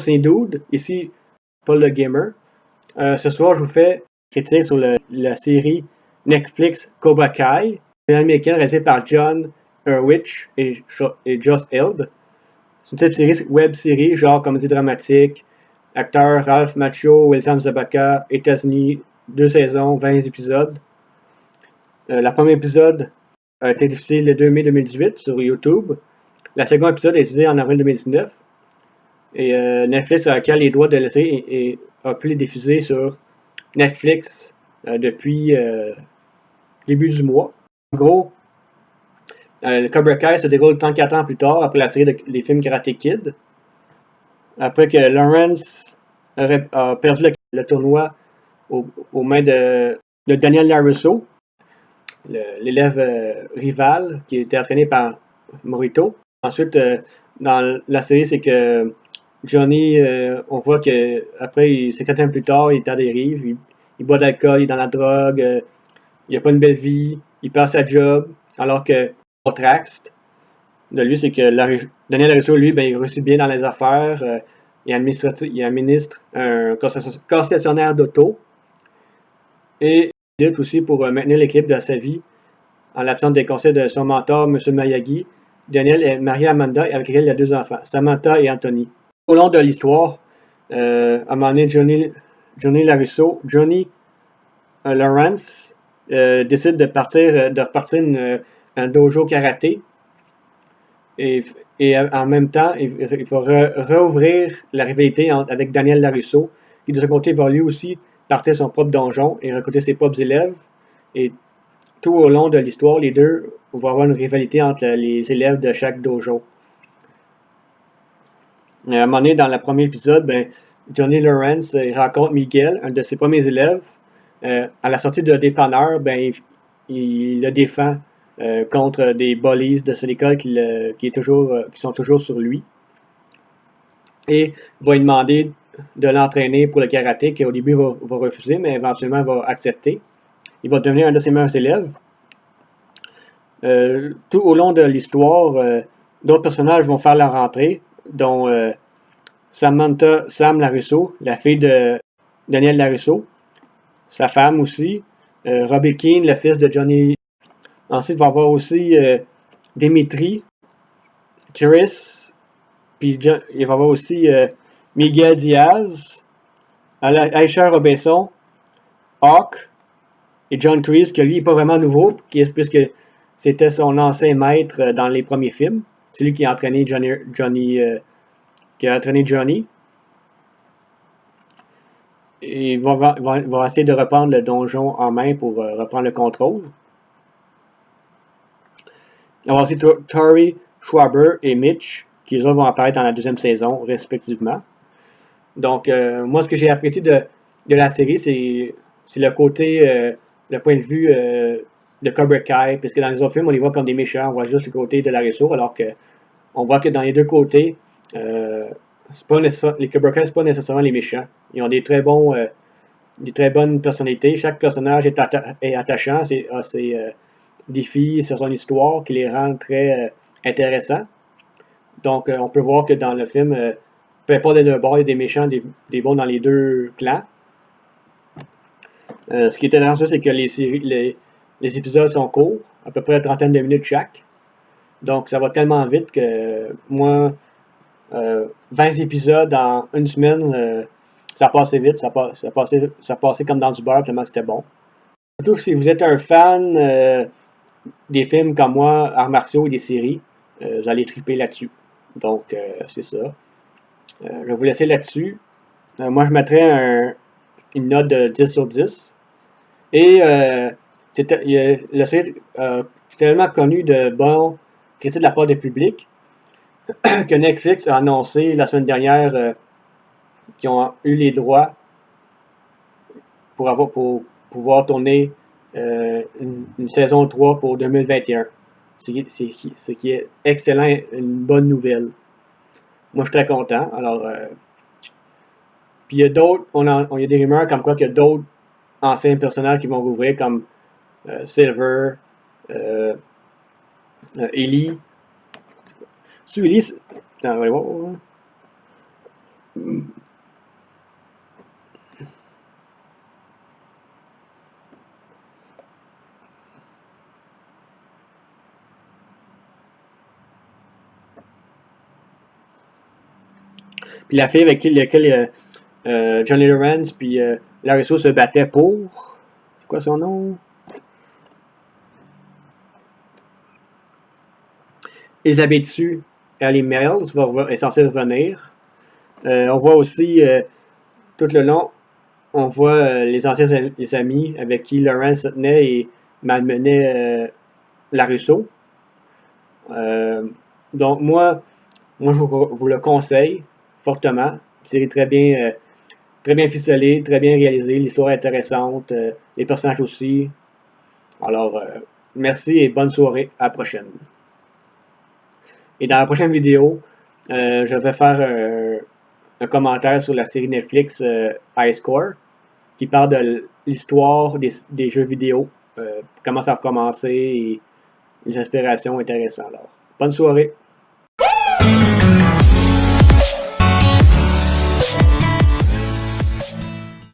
c'est Dude, ici Paul le Gamer. Ce soir, je vous fais critique sur la série Netflix Cobra Kai, une américaine réalisée par John Hurwitz et Josh Held. C'est une type web série, genre comédie dramatique. Acteur Ralph Macchio, William Zabaka, États-Unis, 2 saisons, 20 épisodes. Le premier épisode a été diffusé le 2 mai 2018 sur YouTube. Le second épisode est diffusé en avril 2019. Et Netflix a acquis les droits de la série et a pu les diffuser sur Netflix depuis début du mois. En gros, le Cobra Kai se déroule 34 ans plus tard, après la série des films Karate Kid. Après que Lawrence a perdu le tournoi aux mains de Daniel LaRusso, l'élève rival qui était entraîné par Morito. Ensuite, dans la série, c'est que Johnny, on voit que après, 50 ans plus tard, il est à dérive, il boit d'alcool, il est dans la drogue, il n'a pas une belle vie, il perd sa job, alors que Trax de lui, c'est que Daniel LaRusso, lui, ben, il réussit bien dans les affaires, il administre un concessionnaire d'auto, et il lutte aussi pour maintenir l'équilibre de sa vie en l'absence des conseils de son mentor, M. Miyagi. Daniel est marié à Amanda, avec laquelle il a 2 enfants, Samantha et Anthony. Au long de l'histoire, à un moment donné, Johnny Lawrence décide de repartir un dojo karaté et en même temps, il va rouvrir la rivalité avec Daniel LaRusso, qui de son côté va lui aussi partir son propre donjon et recruter ses propres élèves. Et tout au long de l'histoire, les deux vont avoir une rivalité entre les élèves de chaque dojo. À un moment donné, dans le premier épisode, ben, Johnny Lawrence rencontre Miguel, un de ses premiers élèves. À la sortie de dépanneur, ben, il le défend contre des bullies de son école qui sont toujours sur lui. Et va lui demander de l'entraîner pour le karaté, qu'au début va refuser, mais éventuellement il va accepter. Il va devenir un de ses meilleurs élèves. Tout au long de l'histoire, d'autres personnages vont faire leur entrée, dont Sam LaRusso, la fille de Daniel LaRusso, sa femme aussi, Robbie Keane, le fils de Johnny. Ensuite, il va y avoir aussi Dimitri, Chris, puis il va y avoir aussi Miguel Diaz, Aisha Robinson, Hawk et John Kreese, que lui n'est pas vraiment nouveau, puisque c'était son ancien maître dans les premiers films. C'est lui qui a entraîné Johnny. Et il va essayer de reprendre le donjon en main pour reprendre le contrôle. On va aussi Tori Schwaber et Mitch, qui eux vont apparaître dans la 2e saison, respectivement. Donc, moi, ce que j'ai apprécié de la série, c'est le côté, le point de vue de Cobra Kai, puisque dans les autres films, on les voit comme des méchants, on voit juste le côté de LaRusso, alors que on voit que dans les deux côtés, les Cobra Kai, c'est pas nécessairement les méchants. Ils ont des très bonnes personnalités. Chaque personnage est attachant, a ses défis sur son histoire qui les rend très intéressants. Donc, on peut voir que dans le film, peu importe des deux bords, il y a des méchants, des bons dans les deux clans. Ce qui est intéressant, c'est que les épisodes sont courts, à peu près 30 de minutes chaque. Donc, ça va tellement vite que moi, 20 épisodes en une semaine, ça passait vite, ça passait comme dans du beurre, tellement que c'était bon. Surtout si vous êtes un fan des films comme moi, arts martiaux et des séries, vous allez triper là-dessus. Donc, c'est ça. Je vais vous laisser là-dessus. Moi, je mettrais une note de 10 sur 10. Et la série est tellement connue de bons critiques de la part du public que Netflix a annoncé la semaine dernière qu'ils ont eu les droits pour pouvoir tourner une saison 3 pour 2021. Ce qui est excellent, une bonne nouvelle. Moi, je suis très content. Alors, puis il y a d'autres, il y a des rumeurs comme quoi qu'il y a d'autres anciens personnages qui vont rouvrir, comme Silver, Ellie. Sur Ellie, attends, on va voir. Puis la fille avec laquelle Johnny Lawrence puis Larry Russo se battaient pour. C'est quoi son nom? Elizabeth Sue, Ellie Mills est censée revenir. On voit aussi tout le long, on voit les anciens amis avec qui Lawrence se tenait et malmenait Larry Russo. Donc moi je vous le conseille fortement. Une série très bien ficelée, très bien réalisée, l'histoire est intéressante, les personnages aussi. Alors, merci et bonne soirée, à la prochaine. Et dans la prochaine vidéo, je vais faire un commentaire sur la série Netflix High Score, qui parle de l'histoire des jeux vidéo, comment ça a commencé et les inspirations intéressantes. Alors, bonne soirée!